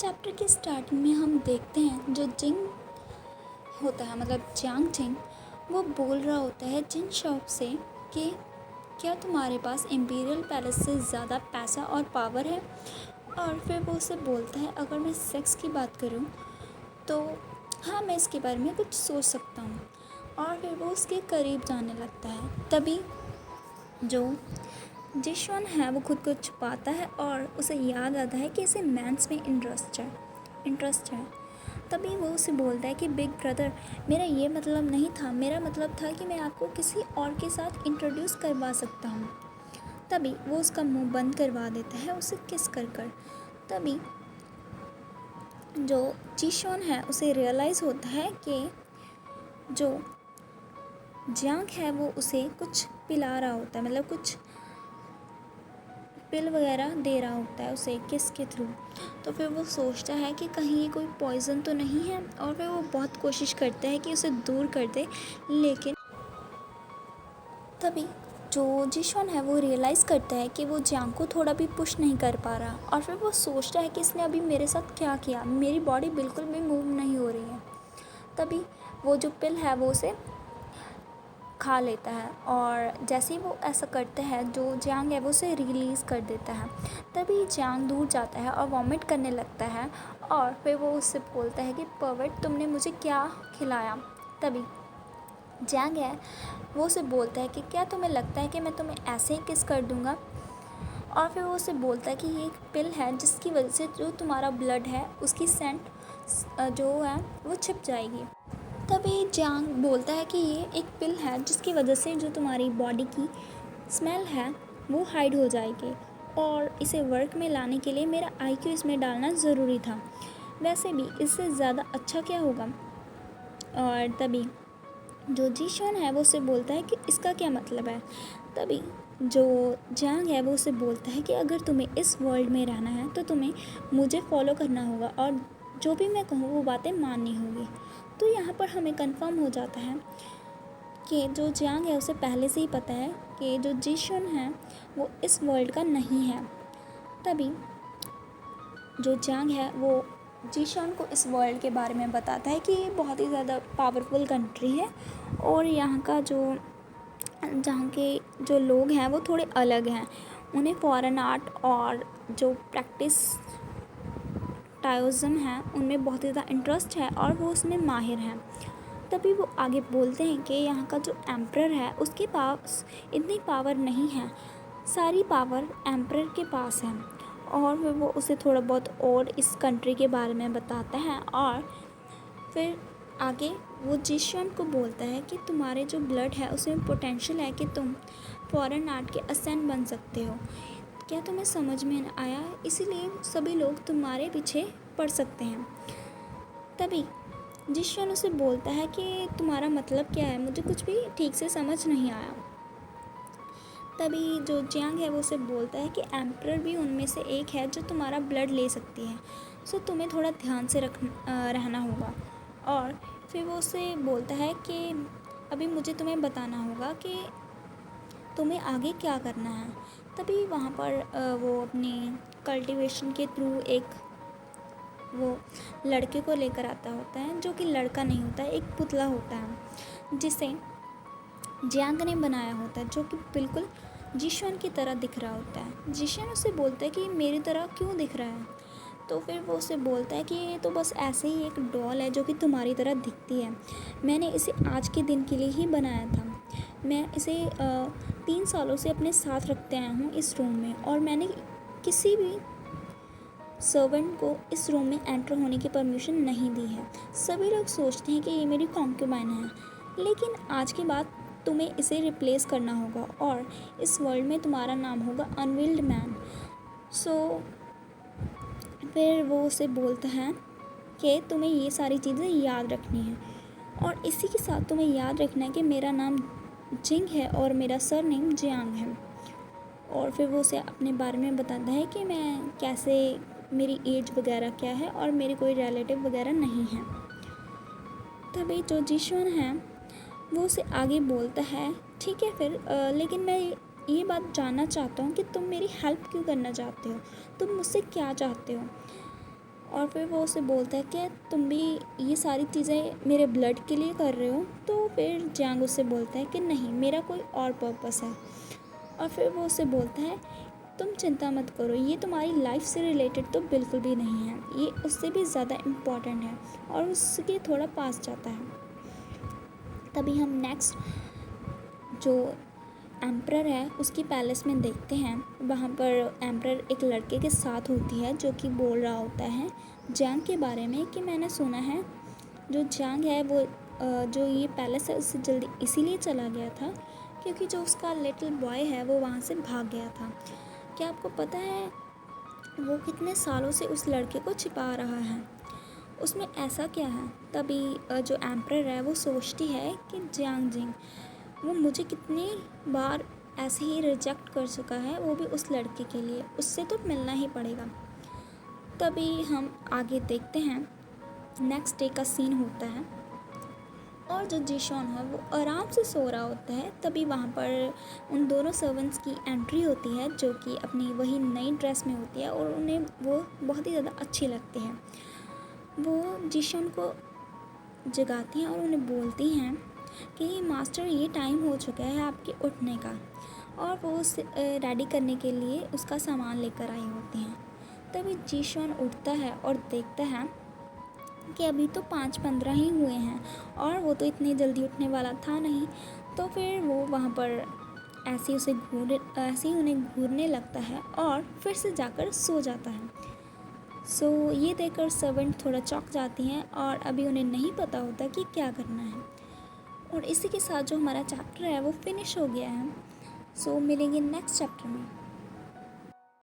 Chapter के starting में हम देखते हैं जो जिंग होता है मतलब जियांग जिंग वो बोल रहा होता है जिन शॉप से कि क्या तुम्हारे पास इम्पीरियल पैलेस से ज़्यादा पैसा और पावर है। और फिर वो उसे बोलता है अगर मैं सेक्स की बात करूं तो हाँ मैं इसके बारे में कुछ सोच सकता हूँ। और फिर वो उसके करीब जाने लगता है। तभी जो जिशॉन है वो खुद को छुपाता है और उसे याद आता है कि इसे मैंस में इंटरेस्ट है। तभी वो उसे बोलता है कि बिग ब्रदर मेरा ये मतलब नहीं था, मेरा मतलब था कि मैं आपको किसी और के साथ इंट्रोड्यूस करवा सकता हूँ। तभी वो उसका मुंह बंद करवा देता है उसे किस कर कर। तभी जो जीशॉन है उसे रियलाइज़ होता है कि जो जियांग है वो उसे कुछ पिला रहा होता है, मतलब कुछ पिल वगैरह दे रहा होता है उसे किस के थ्रू। तो फिर वो सोचता है कि कहीं ये कोई पॉइज़न तो नहीं है और फिर वो बहुत कोशिश करता है कि उसे दूर कर दे। लेकिन तभी जो जिशॉन है वो रियलाइज़ करता है कि वो जियांग को थोड़ा भी पुश नहीं कर पा रहा और फिर वो सोचता है कि इसने अभी मेरे साथ क्या किया, मेरी बॉडी बिल्कुल भी मूव नहीं हो रही है। तभी वो जो पिल है वो उसे खा लेता है और जैसे ही वो ऐसा करता है जो जियांग है वो उसे रिलीज़ कर देता है। तभी जियांग दूर जाता है और वॉमिट करने लगता है और फिर वो उससे बोलता है कि पर्वर्ट तुमने मुझे क्या खिलाया। तभी जियांग है वो उसे बोलता है कि क्या तुम्हें लगता है कि मैं तुम्हें ऐसे ही किस कर दूँगा। और फिर वो उसे बोलता है कि ये एक पिल है जिसकी वजह से जो तुम्हारा ब्लड है उसकी सेंट जो है वो छिप जाएगी। तभी जियांग बोलता है कि ये एक पिल है जिसकी वजह से जो तुम्हारी बॉडी की स्मेल है वो हाइड हो जाएगी और इसे वर्क में लाने के लिए मेरा आईक्यू इसमें डालना ज़रूरी था, वैसे भी इससे ज़्यादा अच्छा क्या होगा। और तभी जो जीशॉन है वो उसे बोलता है कि इसका क्या मतलब है। तभी जो जियांग है वो उसे बोलता है कि अगर तुम्हें इस वर्ल्ड में रहना है तो तुम्हें मुझे फॉलो करना होगा और जो भी मैं कहूँ वो बातें माननी होगी। तो यहाँ पर हमें कंफर्म हो जाता है कि जो जियांग है उसे पहले से ही पता है कि जो जीशॉन है वो इस वर्ल्ड का नहीं है। तभी जो जियांग है वो जीशॉन को इस वर्ल्ड के बारे में बताता है कि ये बहुत ही ज़्यादा पावरफुल कंट्री है और यहाँ का जहाँ के जो लोग हैं वो थोड़े अलग हैं। उन्हें फॉरेन आर्ट और जो प्रैक्टिस टायोज़म है उनमें बहुत ज़्यादा इंटरेस्ट है और वो उसमें माहिर हैं। तभी वो आगे बोलते हैं कि यहाँ का जो एम्परर है उसके पास इतनी पावर नहीं है, सारी पावर एम्परर के पास है। और फिर वो उसे थोड़ा बहुत और इस कंट्री के बारे में बताता है और फिर आगे वो जिशॉन को बोलता है कि तुम्हारे जो ब्लड है उसमें पोटेंशियल है कि तुम फॉरेन आर्ट के असेंट बन सकते हो। क्या तुम्हें समझ में आया? इसीलिए सभी लोग तुम्हारे पीछे पड़ सकते हैं। तभी जिशॉन उसे बोलता है कि तुम्हारा मतलब क्या है, मुझे कुछ भी ठीक से समझ नहीं आया। तभी जो जियांग है वो उसे बोलता है कि एम्परर भी उनमें से एक है जो तुम्हारा ब्लड ले सकती है, सो तुम्हें थोड़ा ध्यान से रहना होगा। और फिर वो उसे बोलता है कि अभी मुझे तुम्हें बताना होगा कि तुम्हें आगे क्या करना है। तभी वहाँ पर वो अपनी कल्टीवेशन के थ्रू एक वो लड़के को लेकर आता होता है जो कि लड़का नहीं होता है, एक पुतला होता है जिसे जियांग ने बनाया होता है, जो कि बिल्कुल जिशॉन की तरह दिख रहा होता है। जिशॉन उसे बोलता है कि मेरी तरह क्यों दिख रहा है। तो फिर वो उसे बोलता है कि ये तो बस ऐसे ही एक डॉल है जो कि तुम्हारी तरह दिखती है, मैंने इसे आज के दिन के लिए ही बनाया था। मैं इसे 3 सालों से अपने साथ रखते आया हूँ इस रूम में और मैंने किसी भी सर्वेंट को इस रूम में एंटर होने की परमिशन नहीं दी है। सभी लोग सोचते हैं कि ये मेरी कॉन्क्यूबाइन है, लेकिन आज के बाद तुम्हें इसे रिप्लेस करना होगा और इस वर्ल्ड में तुम्हारा नाम होगा अनविल्ड मैन। सो फिर वो उसे बोलता है कि तुम्हें ये सारी चीज़ें याद रखनी है और इसी के साथ तुम्हें याद रखना है कि मेरा नाम जिंग है और मेरा सर नेम जियांग है। और फिर वो उसे अपने बारे में बताता है कि मैं कैसे, मेरी एज वगैरह क्या है और मेरे कोई रिलेटिव वगैरह नहीं है। तभी जो जिशॉन है वो उसे आगे बोलता है ठीक है फिर लेकिन मैं ये बात जानना चाहता हूँ कि तुम मेरी हेल्प क्यों करना चाहते हो, तुम मुझसे क्या चाहते हो। और फिर वो उसे बोलता है कि तुम भी ये सारी चीज़ें मेरे ब्लड के लिए कर रहे हो। तो फिर जियांग उससे बोलता है कि नहीं, मेरा कोई और पर्पस है। और फिर वो उसे बोलता है तुम चिंता मत करो, ये तुम्हारी लाइफ से रिलेटेड तो बिल्कुल भी नहीं है, ये उससे भी ज़्यादा इम्पॉर्टेंट है। और उसके थोड़ा पास जाता है। तभी हम नेक्स्ट जो एम्प्रर है उसकी पैलेस में देखते हैं। वहाँ पर एम्प्रर एक लड़के के साथ होती है जो कि बोल रहा होता है जियांग के बारे में कि मैंने सुना है जो जियांग है वो जो ये पैलेस है उससे जल्दी इसीलिए चला गया था क्योंकि जो उसका लिटिल बॉय है वो वहाँ से भाग गया था। क्या आपको पता है वो कितने सालों से उस लड़के को छिपा रहा है? उसमें ऐसा क्या है? तभी जो एम्प्रर है वो सोचती है कि जियांग जिंग वो मुझे कितनी बार ऐसे ही रिजेक्ट कर चुका है, वो भी उस लड़के के लिए, उससे तो मिलना ही पड़ेगा। तभी हम आगे देखते हैं नेक्स्ट डे का सीन होता है और जो जिशॉन है वो आराम से सो रहा होता है। तभी वहाँ पर उन दोनों सर्वेंट्स की एंट्री होती है जो कि अपनी वही नई ड्रेस में होती है और उन्हें वो बहुत ही ज़्यादा अच्छी लगती है। वो जिशॉन को जगाती हैं और उन्हें बोलती हैं कि मास्टर ये टाइम हो चुका है आपके उठने का। और वो उसे रेडी करने के लिए उसका सामान लेकर आई होती हैं। तभी जिशॉन उठता है और देखता है कि अभी तो 5:15 ही हुए हैं और वो तो इतनी जल्दी उठने वाला था नहीं। तो फिर वो वहाँ पर ऐसे ही उन्हें घूरने लगता है और फिर से जाकर सो जाता है। ये देखकर सर्वेंट थोड़ा चौंक जाती हैं और अभी उन्हें नहीं पता होता कि क्या करना है। और इसी के साथ जो हमारा चैप्टर है वो फिनिश हो गया है। मिलेंगे नेक्स्ट चैप्टर में।